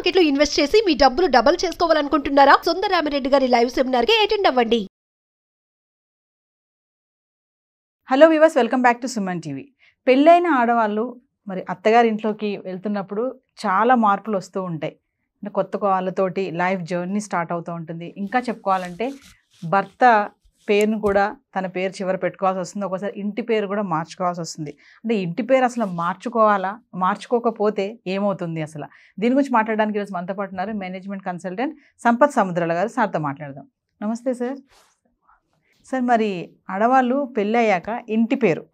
Market లో invest చేసి మీ డబ్బులు డబుల్ చేసుకోవాలనుకుంటున్నారా? సుందరరామిరెడ్డి గారి లైవ్ సెమినార్ కి అటెండ్ అవ్వండి. Hello viewers, welcome back to Suman TV. పెళ్ళైన ఆడవాళ్ళు మరి అత్తగారి ఇంట్లోకి వెళ్తున్నప్పుడు చాలా మార్పులు వస్తూ ఉంటాయి. అంటే కొత్త వాళ్ళతోటి లైఫ్ జర్నీ స్టార్ట్ అవుతూ ఉంటుంది. ఇంకా చెప్పుకోవాలంటే భర్త పేరును కూడా తన పేరు చివర పెట్టుకోవాల్సి వస్తుంది. ఒకసారి ఇంటి పేరు కూడా మార్చుకోవాల్సి వస్తుంది. అంటే ఇంటి పేరు అసలు మార్చుకోవాలా, మార్చుకోకపోతే ఏమవుతుంది అసలు? దీని గురించి మాట్లాడడానికి ఈరోజు మనతో పాటు ఉన్నారు మేనేజ్మెంట్ కన్సల్టెంట్ సంపత్ సముద్రాల గారు. సార్తో మాట్లాడదాం. నమస్తే సార్. సార్, మరి ఆడవాళ్ళు పెళ్ళి అయ్యాక ఇంటి పేరు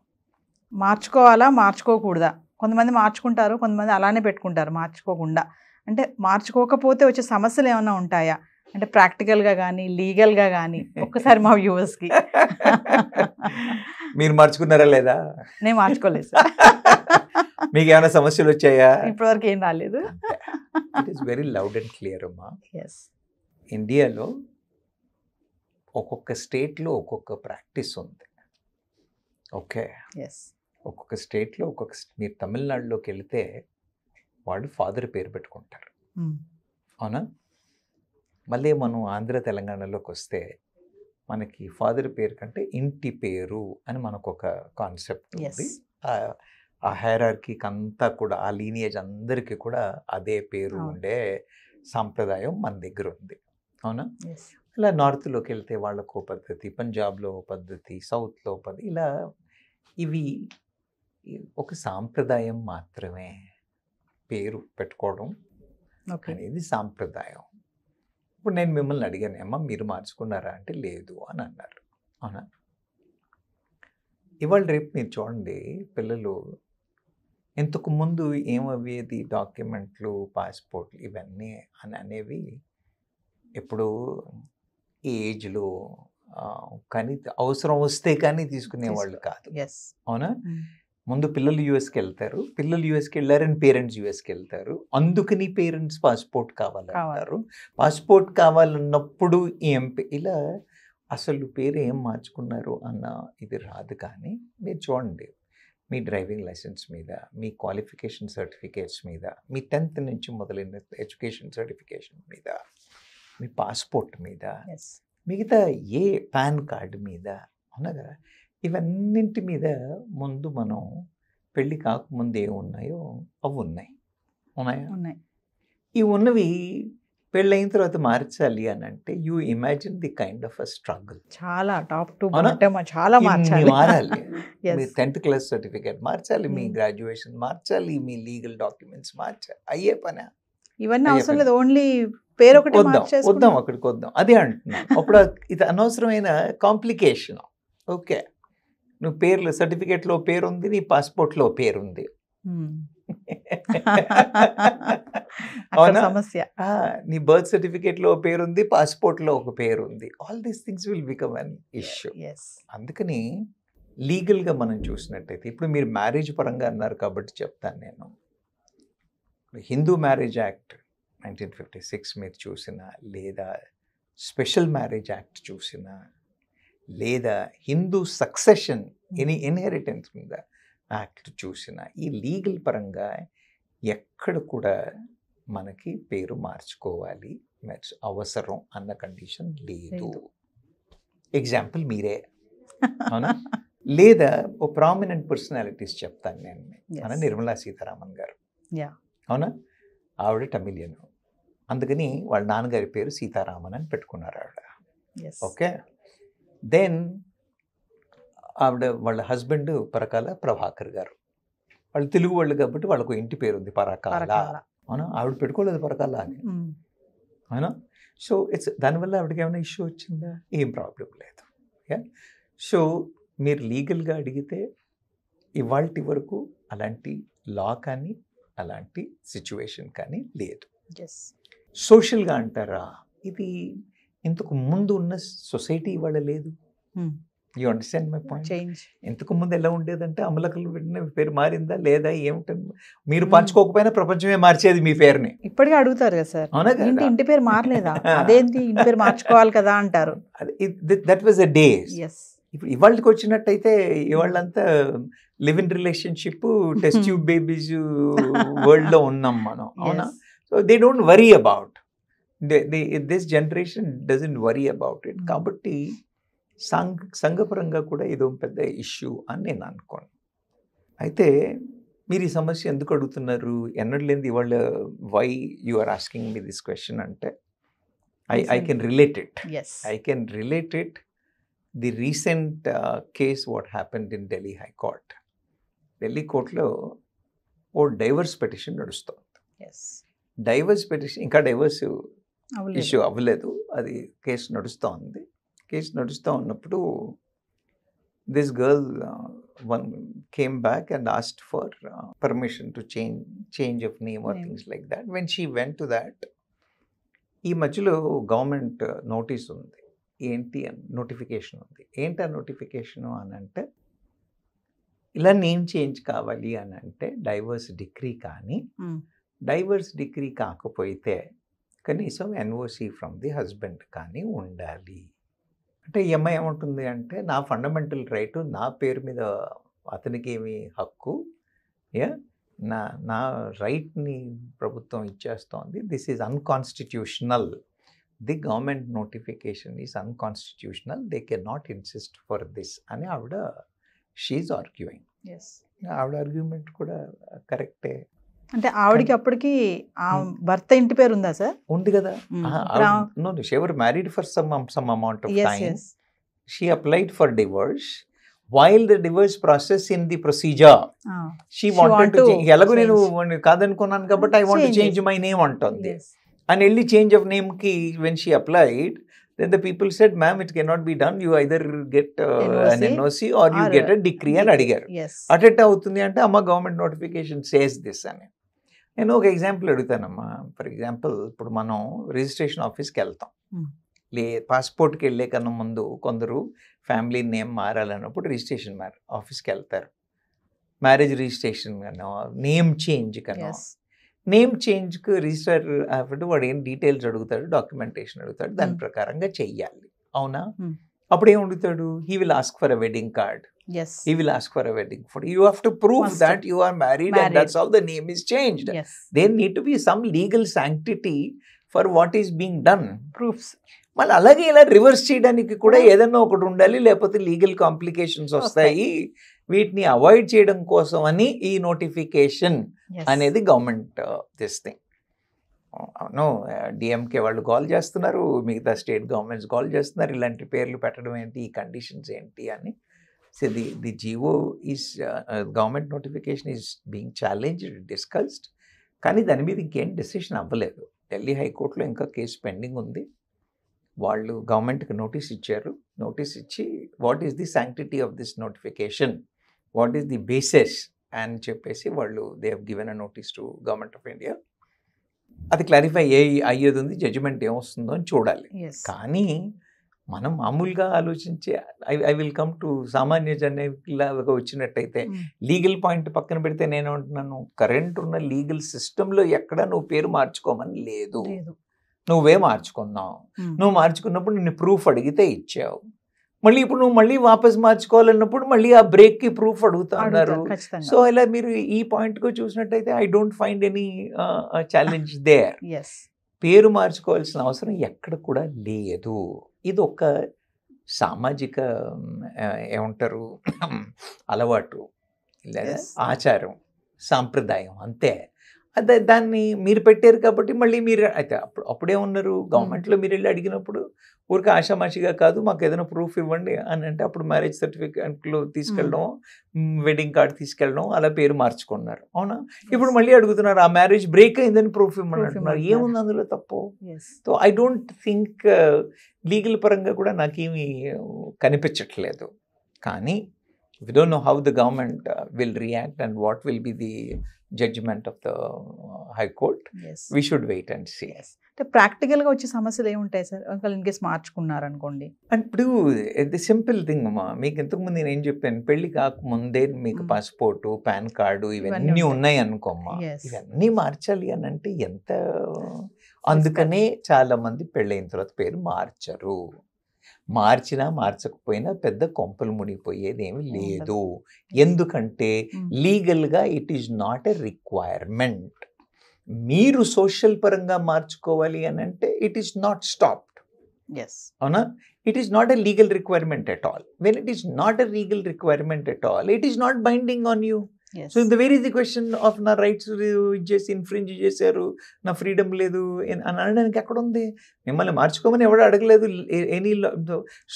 మార్చుకోవాలా, మార్చుకోకూడదా? కొంతమంది మార్చుకుంటారు, కొంతమంది అలానే పెట్టుకుంటారు మార్చుకోకుండా. అంటే మార్చుకోకపోతే వచ్చే సమస్యలు ఏమైనా ఉంటాయా? అంటే ప్రాక్టికల్గా కానీ లీగల్గా కానీ ఒక్కసారి మా వ్యూవర్స్కి. మీరు మార్చుకున్నారా లేదా? నేను మార్చుకోలేదు సార్. మీకు ఏమైనా సమస్యలు వచ్చాయా? ఇప్పటివరకు ఏం రాలేదు. It is very loud and clear అమ్మా. ఎస్. ఇండియాలో ఒక్కొక్క స్టేట్లో ఒక్కొక్క ప్రాక్టీస్ ఉంది. ఓకే. ఎస్. ఒక్కొక్క స్టేట్లో మీరు తమిళనాడులోకి వెళితే వాళ్ళు ఫాదర్ పేరు పెట్టుకుంటారు, అవునా? మళ్ళీ మనం ఆంధ్ర తెలంగాణలోకి వస్తే మనకి ఫాదర్ పేరు కంటే ఇంటి పేరు అని మనకు ఒక కాన్సెప్ట్ ఉంది. ఆ హైరార్కీకి అంతా కూడా, ఆ లీనియేజ్ అందరికీ కూడా అదే పేరు ఉండే సాంప్రదాయం మన దగ్గర ఉంది, అవునా? ఇలా నార్త్లోకి వెళ్తే వాళ్ళకు పద్ధతి, పంజాబ్లో పద్ధతి, సౌత్లో పద్ధతి, ఇలా ఇవి ఒక సాంప్రదాయం మాత్రమే. పేరు పెట్టుకోవడం అనేది సాంప్రదాయం. ఇప్పుడు నేను మిమ్మల్ని అడిగాను, అమ్మ మీరు మార్చుకున్నారా అంటే లేదు అని అన్నారు, అవునా? ఇవాళ రేపు మీరు చూడండి, పిల్లలు ఇంతకు ముందు ఏమయ్యేది, డాక్యుమెంట్లు, పాస్పోర్ట్లు ఇవన్నీ అనేవి ఎప్పుడు ఏజ్లో కానీ అవసరం వస్తే కానీ తీసుకునేవాళ్ళు కాదు, అవునా? ముందు పిల్లలు యూఎస్కి వెళ్తారు, పిల్లలు యూఎస్కి వెళ్ళారని పేరెంట్స్ యూఎస్కి వెళ్తారు, అందుకని పేరెంట్స్ పాస్పోర్ట్ కావాలంటారు. పాస్పోర్ట్ కావాలన్నప్పుడు ఇలా అసలు పేరు ఏం మార్చుకున్నారు అన్న ఇది రాదు. కానీ మీరు చూడండి, మీ డ్రైవింగ్ లైసెన్స్ మీద, మీ క్వాలిఫికేషన్ సర్టిఫికేట్స్ మీద, మీ 10th నుంచి మొదలైన ఎడ్యుకేషన్ సర్టిఫికేషన్ మీద, మీ పాస్పోర్ట్ మీద, మిగతా ఏ పాన్ కార్డు మీద, అవునా కదా, ఇవన్నింటి మీద ముందు మనం పెళ్ళి కాకముందు ఏమున్నాయో అవి ఉన్నాయా? ఇవి ఉన్నవి పెళ్ళైన తర్వాత మార్చాలి అని అంటే you imagine the kind of a struggle. చాలా టాప్ టు చాలా మారాలి. మీ 10th క్లాస్ సర్టిఫికేట్ మార్చాలి, మీ గ్రాడ్యుయేషన్ మార్చాలి, మీ లీగల్ డాక్యుమెంట్స్ మార్చాలి. అయ్యే పని ఇవన్నీ అవసరం లేదు, ఓన్లీ పేరు ఒకటి వద్దాం అక్కడికి వద్దాం. అదే అంటున్నాను. అప్పుడు ఇది అనవసరమైన కాంప్లికేషన్. ఓకే, నువ్వు పేర్లు సర్టిఫికేట్లో పేరు ఉంది, నీ పాస్పోర్ట్లో పేరు ఉంది, అవునా? సమస్య. నీ బర్త్ సర్టిఫికేట్లో పేరుంది, పాస్పోర్ట్లో ఒక పేరు ఉంది. All these things will become an issue. అందుకని లీగల్గా మనం చూసినట్టయితే, ఇప్పుడు మీరు మ్యారేజ్ పరంగా అన్నారు కాబట్టి చెప్తాను నేను. హిందూ మ్యారేజ్ యాక్ట్ 1956 మీరు చూసినా, లేదా స్పెషల్ మ్యారేజ్ యాక్ట్ చూసినా, లేదా హిందూ సక్సెషన్ ఇన్హెరిటెన్స్ మీద యాక్ట్ చూసిన, ఈ లీగల్ పరంగా ఎక్కడ కూడా మనకి పేరు మార్చుకోవాలి అవసరం అన్న కండిషన్ లేదు. ఎగ్జాంపుల్ మీరే, అవునా? లేదా ఓ ప్రామినెంట్ పర్సనాలిటీస్ చెప్తాను నేను. మన నిర్మలా సీతారామన్ గారు, అవునా? ఆవిడ తమిళియన్, అందుకని వాళ్ళ నాన్నగారి పేరు సీతారామన్ అని పెట్టుకున్నారు ఆవిడ. ఓకే. దెన్ ఆవిడ వాళ్ళ హస్బెండ్ పరకాల ప్రభాకర్ గారు, వాళ్ళు తెలుగు వాళ్ళు కాబట్టి వాళ్ళకు ఇంటి పేరు ఉంది పరకాల, అవునా? ఆవిడ పెట్టుకోలేదు పరకాల అని, అవునా? సో దానివల్ల ఆవిడకి ఏమైనా ఇష్యూ వచ్చిందా? ఏం ప్రాబ్లం లేదు. సో మీరు లీగల్గా అడిగితే ఇవాల్టి వరకు అలాంటి లా కానీ అలాంటి సిచ్యువేషన్ కానీ లేదు. సోషల్గా అంటారా, ఇది ఇంతకు ముందు ఉన్న సొసైటీ ఇవాళ లేదు. You understand my point? ఇంతకు ముందు ఎలా ఉండేదంటే అమలకలు పెట్టిన పేరు మారిందా లేదా ఏమిటంటే, మీరు పంచుకోకపోయినా ప్రపంచమే మార్చేది మీ పేరుని. ఇప్పటికీ అడుగుతారు కదా సార్, ఇంటి పేరు మారలేదా, అదేంటి ఇంటి పేరు మార్చుకోవాలి కదా అంటారు. That was a day. ఇప్పుడు ఇవాళకి వచ్చినట్టయితే ఇవాళ్ళంతా live in relationship, test tube babies వరల్డ్లో ఉన్నాం మనం, అవునా? So they don't worry about this generation doesn't worry about it. కాబట్టి సంఘపరంగా కూడా ఇదో పెద్ద ఇష్యూ అని నేను అనుకోను. అయితే మీరు ఈ సమస్య ఎందుకు అడుగుతున్నారు ఎన్నడూ లేనిది ఇవాళ why you are asking me this question అంటే I can relate it. Yes. I can relate it. The recent case what happened in Delhi High Court. Delhi Court lo oh divorce petition నడుస్తుంది. Yes. Divorce petition ఇంకా divorce అవ్వలేదు. Issue అవ్వలేదు, అది case నడుస్తూ ఉంది. Case నడుస్తూ ఉన్నప్పుడు this girl one came back and asked for permission to change of name or things like that. When she went to that, ఈ మధ్యలో గవర్నమెంట్ నోటీస్ ఉంది, ఏంటి అని నోటిఫికేషన్ ఉంది. ఏంటి ఆ నోటిఫికేషను అని అంటే ఇలా నేమ్ చేంజ్ కావాలి అని అంటే డైవర్స్ డిగ్రీ కానీ డైవర్స్ డిగ్రీ కాకపోతే కనీసం ఎన్ఓసి ఫ్రమ్ ది హస్బెండ్ కానీ ఉండాలి. అంటే ఈ అమ్మాయి ఏముంటుంది అంటే నా ఫండమెంటల్ రైట్, నా పేరు మీద అతనికి ఏమి హక్కు, నా రైట్ని ప్రభుత్వం ఇచ్చేస్తోంది. This is unconstitutional. The government notification is unconstitutional. They can not insist for this అని ఆవిడ షీఈ్ ఆర్గ్యూయింగ్. ఆవిడ ఆర్గ్యుమెంట్ కూడా కరెక్టే. అంటే ఆవిడకి అప్పటికి భర్త ఇంటి పేరు ఉందా సార్? ఉంది కదా. No, she were married for some amount of time. Yes. She applied for divorce. While the divorce process in the procedure, she wanted to change. ఎలాగో నేను కాదనుకున్నాను కాబట్టి I want to change my name అంటుంది. And వెళ్ళి change of name కి when she applied, then the people said, ma'am, it cannot be done. You either get an NOC or you get a decree అని అడిగారు. అటెట్ అవుతుంది అంటే అమ్మ government notification says this అని. నేను ఒక ఎగ్జాంపుల్ అడుగుతానమ్మా. ఫర్ ఎగ్జాంపుల్ ఇప్పుడు మనం రిజిస్ట్రేషన్ ఆఫీస్కి వెళ్తాం, పాస్పోర్ట్కి వెళ్ళే కన్నా ముందు కొందరు ఫ్యామిలీ నేమ్ మారాలన్నప్పుడు రిజిస్ట్రేషన్ ఆఫీస్కి వెళ్తారు. మ్యారేజ్ రిజిస్ట్రేషన్ కన్నా నేమ్ చేంజ్ కన్నా నేమ్ చేంజ్కి రిజిస్టర్ అప్పుడు వాడు ఏం డీటెయిల్స్ అడుగుతాడు, డాక్యుమెంటేషన్ అడుగుతాడు, దాని ప్రకారంగా చెయ్యాలి. అవునా? అప్పుడు ఏం అడుగుతాడు? He will ask for a wedding card. He will ask for a wedding photo. You have to prove that you are married and that's how the name is changed. There need to be some legal sanctity for what is being done. Proofs. మళ్ళీ అలాగే ఇలా reverse చేయడానికి కూడా ఏదన్నా ఒకటి ఉండాలి, లేకపోతే legal complications వస్తాయి. వీటిని అవాయిడ్ చేయడం కోసం అని ఈ నోటిఫికేషన్ అనేది గవర్నమెంట్ తెస్తే నో డిఎంకే వాళ్ళు కాల్ చేస్తున్నారు, మిగతా స్టేట్ గవర్నమెంట్స్ కాల్ చేస్తున్నారు, ఇలాంటి పేర్లు పెట్టడం ఏంటి, ఈ కండిషన్స్ ఏంటి అని. So the GO is government notification is being challenged, discussed. కానీ దాని మీద ఇంకేం డెసిషన్ అవ్వలేదు. ఢిల్లీ హైకోర్టులో ఇంకా కేసు పెండింగ్ ఉంది. వాళ్ళు గవర్నమెంట్కి నోటీస్ ఇచ్చారు. నోటీస్ ఇచ్చి what is the sanctity of this notification, what is the basis అని చెప్పేసి వాళ్ళు they have given a notice to government of India. అది క్లారిఫై అయ్యేది ఉంది, జడ్జిమెంట్ ఏమొస్తుందో అని చూడాలి. కానీ మనం మామూలుగా ఆలోచించి ఐ విల్ కమ్ టు సామాన్య జనానికి వచ్చినట్టయితే లీగల్ పాయింట్ పక్కన పెడితే నేను అంటున్నాను, కరెంట్ ఉన్న లీగల్ సిస్టంలో ఎక్కడ నువ్వు పేరు మార్చుకోమని లేదు. నువ్వే మార్చుకున్నావు. నువ్వు మార్చుకున్నప్పుడు నిన్ను ప్రూఫ్ అడిగితే ఇచ్చావు. మళ్ళీ ఇప్పుడు నువ్వు మళ్ళీ వాపస్ మార్చుకోవాలన్నప్పుడు మళ్ళీ ఆ బ్రేక్కి ప్రూఫ్ అడుగుతా ఉన్నారు. సో ఇలా మీరు ఈ పాయింట్గా చూసినట్టయితే I don't find any challenge there. పేరు మార్చుకోవాల్సిన అవసరం ఎక్కడ కూడా లేదు. ఇది ఒక సామాజిక ఏమంటారు అలవాటు లేదా ఆచారం, సాంప్రదాయం అంతే. అదే దాన్ని మీరు పెట్టారు కాబట్టి మళ్ళీ మీరు అయితే అప్పుడే ఉన్నారు గవర్నమెంట్లో మీరు వెళ్ళి అడిగినప్పుడు ఊరికి ఆషామాషిగా కాదు, మాకు ఏదైనా ప్రూఫ్ ఇవ్వండి అని అంటే అప్పుడు మ్యారేజ్ సర్టిఫికేట్లు తీసుకెళ్ళడం, వెడ్డింగ్ కార్డ్ తీసుకెళ్ళడం, అలా పేరు మార్చుకున్నారు. అవునా? ఇప్పుడు మళ్ళీ అడుగుతున్నారు ఆ మ్యారేజ్ బ్రేక్ అయిందని ప్రూఫ్ ఇవ్వమని అంటున్నారు. ఏముంది అందులో తప్పు? So I don't think legal పరంగా కూడా నాకేమీ కనిపించట్లేదు. కానీ we don't know how the government will react and what will be the judgment of the High Court. We should wait and see. అంటే ప్రాక్టికల్గా వచ్చే సమస్యలు ఏముంటాయి సార్ ఒకవేళ ఇన్కేస్ మార్చుకున్నారు అనుకోండి? ఇప్పుడు ది సింపుల్ థింగ్ అమ్మా, మీకు ఇంతకుముందు నేను ఏం చెప్పాను, పెళ్లి కాకముందే మీకు పాస్పోర్టు, పాన్ కార్డు ఇవన్నీ ఉన్నాయి అనుకోమ్మా, ఇవన్నీ మార్చాలి అని అంటే ఎంత, అందుకనే చాలా మంది పెళ్ళైన తర్వాత పేరు మార్చరు. మార్చినా మార్చకపోయినా పెద్ద కొంపలు మునిగిపోయేది ఏమి లేదు. ఎందుకంటే లీగల్గా it is not a requirement. మీరు సోషల్ పరంగా మార్చుకోవాలి అని అంటే it is not stopped. Yes అవునా? It is not a legal requirement at all. When it is not a legal requirement at all, it is not binding on you. So in the very the question of నా rights చేసి infringe చేశారు, నా freedom లేదు అని అనడానికి ఎక్కడ ఉంది? మిమ్మల్ని మార్చుకోమని ఎవరు అడగలేదు any.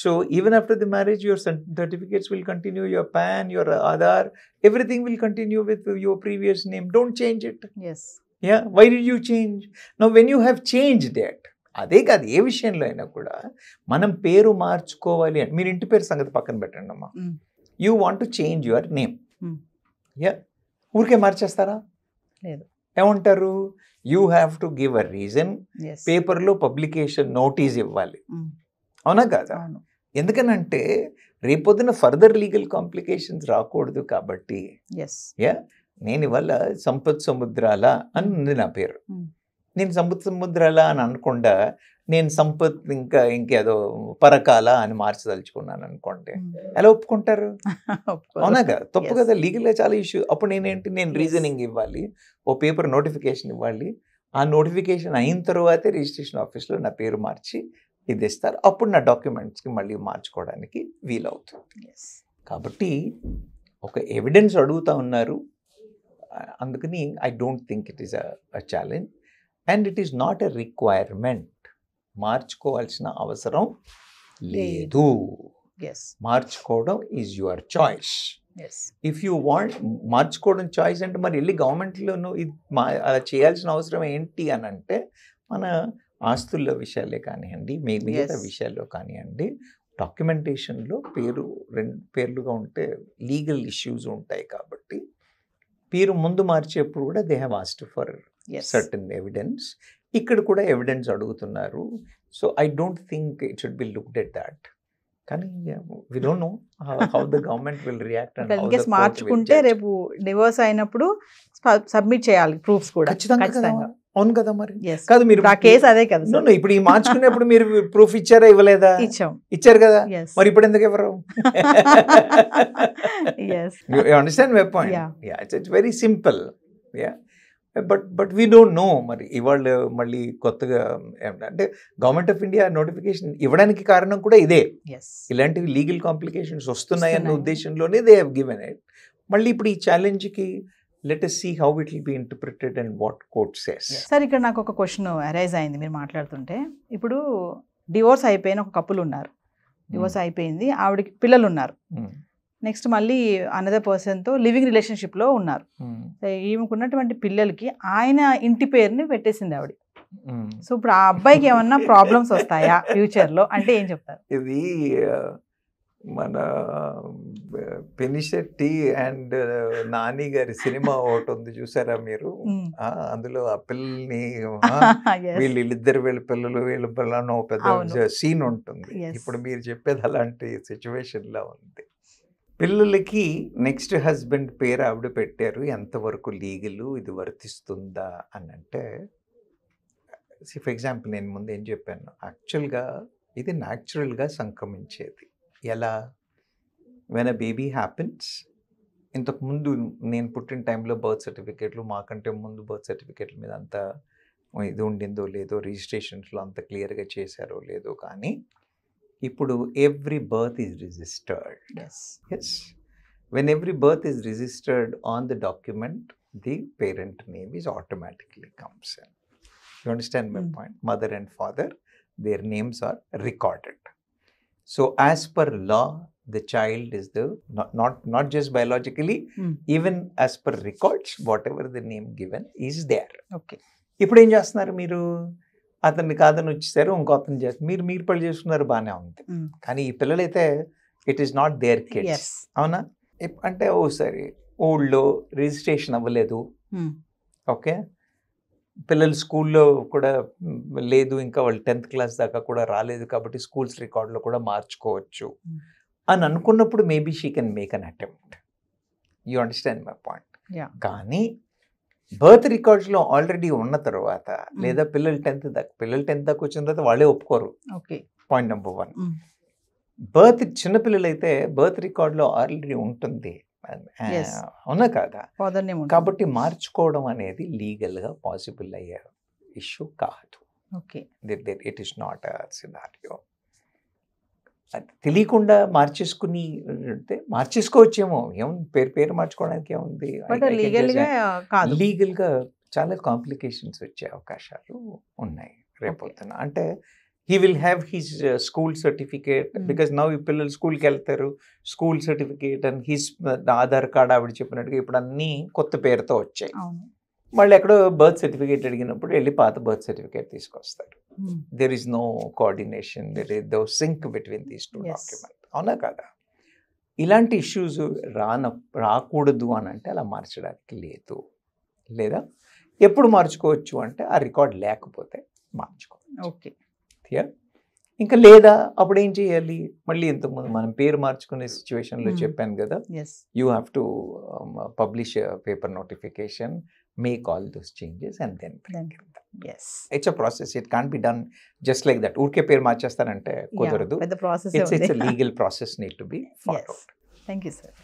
So even after the marriage your certificates will continue, your pan, your Aadhaar, everything will continue with your previous name. Don't change it. Yeah, why did you change? Now when you have changed that, అదే కాదు ఏ విషయంలో అయినా కూడా మనం పేరు మార్చుకోవాలి అని. మీరు ఇంటి పేరు సంగతి పక్కన పెట్టండి అమ్మా. You want to change your name. Yeah, ఊరికే మార్చేస్తారా? లేదు. ఏమంటారు? You have to give a reason. పేపర్లో పబ్లికేషన్ నోటీస్ ఇవ్వాలి. అవునా కాదా? ఎందుకనంటే రేపొద్దున ఫర్దర్ లీగల్ కాంప్లికేషన్స్ రాకూడదు కాబట్టి. యా, నేను ఇవాళ సంపత్ సముద్రాల అని ఉంది నా పేరు. నేను సంపత్ సముద్రాల అని అనకుండా నేను సంపత్ ఇంకేదో పరకాల అని మార్చదలుచుకున్నాను అనుకోండి, ఎలా ఒప్పుకుంటారు? అవునా కదా? తప్పు కదా, లీగల్గా చాలా ఇష్యూ. అప్పుడు నేను రీజనింగ్ ఇవ్వాలి, ఓ పేపర్ నోటిఫికేషన్ ఇవ్వాలి. ఆ నోటిఫికేషన్ అయిన తర్వాతే రిజిస్ట్రేషన్ ఆఫీస్లో నా పేరు మార్చి ఇది ఇస్తారు. అప్పుడు నా డాక్యుమెంట్స్కి మళ్ళీ మార్చుకోవడానికి వీలవుతుంది. కాబట్టి ఒక ఎవిడెన్స్ అడుగుతా ఉన్నారు. అందుకని I don't think it is a challenge and it is not a requirement. మార్చుకోవాల్సిన అవసరం లేదు. మార్చుకోవడం is your choice. If you want మార్చుకోవడం చాయిస్ అంటే మరి వెళ్ళి గవర్నమెంట్లోనూ ఇది అలా చేయాల్సిన అవసరం ఏంటి అని అంటే, మన ఆస్తుల విషయాలే కానివ్వండి, మిగతా విషయాల్లో కానివ్వండి, డాక్యుమెంటేషన్లో రెండు పేర్లుగా ఉంటే లీగల్ ఇష్యూస్ ఉంటాయి. కాబట్టి పేరు ముందు మార్చేప్పుడు కూడా they have asked for certain evidence. ఇక్కడ కూడా ఎవిడెన్స్ అడుగుతున్నారు. So I don't think it should be looked at that. కానీ we don't know how the government will react. మార్చుకుంటే రేపు డివోర్స్ అయినప్పుడు సబ్మిట్ చేయాలి ప్రూఫ్స్ కూడా. ఖచ్చితంగా. అవును కదా? మరి కాదు, మీరు కేసు అదే కదా. ఇప్పుడు ఈ మార్చుకునేప్పుడు మీరు ప్రూఫ్ ఇచ్చారా, ఇవ్వలేదా? ఇచ్చారు కదా, మరి ఇప్పుడు ఎందుకు ఇవ్వరు? You understand my point? Yeah, it's very simple. Yeah, but we don't know. మరి ఇవాళ మళ్ళీ కొత్తగా అంటే గవర్నమెంట్ ఆఫ్ ఇండియా నోటిఫికేషన్ ఇవ్వడానికి కారణం కూడా ఇదే. ఇలాంటివి లీగల్ కాంప్లికేషన్స్ వస్తున్నాయన్న ఉద్దేశంలోనే దే హ్యావ్ గివెన్ ఇట్. మళ్ళీ ఇప్పుడు ఈ ఛాలెంజ్కి let us see how it will be interpreted and what court says. Sir, ఇక్కడ నాకు ఒక క్వశ్చన్ అరైజ్ అయింది మీరు మాట్లాడుతుంటే. ఇప్పుడు డివోర్స్ అయిపోయిన ఒక కపుల్ ఉన్నారు, డివోర్స్ అయిపోయింది, ఆవిడకి పిల్లలు ఉన్నారు. నెక్స్ట్ మళ్ళీ అనదర్ పర్సన్తో లివింగ్ రిలేషన్షిప్లో ఉన్నారు. ఈమెకున్నటువంటి పిల్లలకి ఆయన ఇంటి పేరుని పెట్టేసింది ఆవిడ. సో ఇప్పుడు ఆ అబ్బాయికి ఏమన్నా ప్రాబ్లమ్స్ వస్తాయా ఫ్యూచర్లో అంటే ఏం చెప్తారు? ఇది మన పెనిశెట్టి అండ్ నాని గారి సినిమా ఒకటి ఉంది, చూసారా మీరు? అందులో ఆ పిల్లల్ని వీళ్ళ పిల్లలు పెద్ద సీన్ ఉంటుంది. ఇప్పుడు మీరు చెప్పేది అలాంటి సిచ్యువేషన్ లా ఉంది. పిల్లలకి నెక్స్ట్ హస్బెండ్ పేరు ఆవిడ పెట్టారు. ఎంతవరకు లీగల్, ఇది వర్తిస్తుందా అని అంటే, ఫర్ ఎగ్జాంపుల్ నేను ముందు ఏం చెప్పాను, యాక్చువల్గా ఇది న్యాచురల్గా సంక్రమించేది. ఎలా? వెన్ అ బేబీ హ్యాపెన్స్, ఇంతకుముందు నేను పుట్టిన టైంలో బర్త్ సర్టిఫికేట్లు, మాకంటే ముందు బర్త్ సర్టిఫికేట్ల మీద అంత ఇది ఉండిందో లేదో, రిజిస్ట్రేషన్స్లో అంత క్లియర్గా చేశారో లేదో, కానీ ఇప్పుడు every birth is registered. Yes, when every birth is registered on the document, the parent name is automatically comes in. You understand my point? Mother and father, their names are recorded. So as per law, the child is the not just biologically, even as per records, whatever the name given is there. Okay. ఇప్పుడు ఏం చేస్తున్నారు మీరు? అతన్ని కాదని వచ్చేసారు, ఇంకో అతను చేస్తారు, మీరు పళ్ళు చేసుకున్నారు, బాగానే ఉంది. కానీ ఈ పిల్లలైతే it is not their kids. అవునా? అంటే ఓ సరే ఊళ్ళో రిజిస్ట్రేషన్ అవ్వలేదు, ఓకే, పిల్లలు స్కూల్లో కూడా లేదు, ఇంకా వాళ్ళు 10th క్లాస్ దాకా కూడా రాలేదు, కాబట్టి స్కూల్స్ రికార్డులో కూడా మార్చుకోవచ్చు అని అనుకున్నప్పుడు maybe she can make an attempt. You understand my point? కానీ బర్త్ రికార్డ్స్లో ఆల్రెడీ ఉన్న తర్వాత, లేదా పిల్లలు 10th దాకా వచ్చిన తర్వాత వాళ్ళే ఒప్పుకోరు. Point number 1. చిన్నపిల్లలైతే బర్త్ రికార్డులో ఆల్రెడీ ఉంటుంది, Yes. అవునా కాదా? ఫాదర్ నేమ్ ఉంటుంది. కాబట్టి మార్చుకోవడం అనేది లీగల్గా పాసిబుల్ అయ్యే ఇష్యూ కాదు. Okay. It is not a scenario. తెలియకుండా మార్చేసుకుని అంటే మార్చేసుకోవచ్చేమో, ఏముంది పేరు మార్చుకోవడానికి ఏముంది. బట్ లీగల్గా కాదు. లీగల్గా చాలా కాంప్లికేషన్స్ వచ్చే అవకాశాలు ఉన్నాయి రేపొద్దున. అంటే he will have his school certificate, because now ఈ పిల్లలు స్కూల్కి వెళ్తారు, school certificate and his Aadhaar card ఆవిడ చెప్పినట్టుగా ఇప్పుడు అన్నీ కొత్త పేరుతో వచ్చాయి. అవును. మళ్ళీ ఎక్కడో బర్త్ సర్టిఫికేట్ అడిగినప్పుడు వెళ్ళి పాత బర్త్ సర్టిఫికేట్ తీసుకొస్తారు. There is no coordination, there is no sync between these two document. అవునా కదా? ఇలాంటి ఇష్యూస్ రాకూడదు అని అంటే అలా మార్చడానికి లేదు. లేదా ఎప్పుడు మార్చుకోవచ్చు అంటే ఆ రికార్డ్ లేకపోతే మార్చుకోవచ్చు. ఓకే. ఇంకా లేదా అప్పుడు ఏం చేయాలి? మళ్ళీ ఇంతకుముందు మనం పేరు మార్చుకునే సిచ్యువేషన్లో చెప్పాను కదా, you have to publish paper notification, make all those changes and then it's a process. It can't be done just like that. ఊరికే పేరు మార్చేస్తానంటే కుదరదు. పెద్ద process. It's legal process need to be followed. Thank you sir.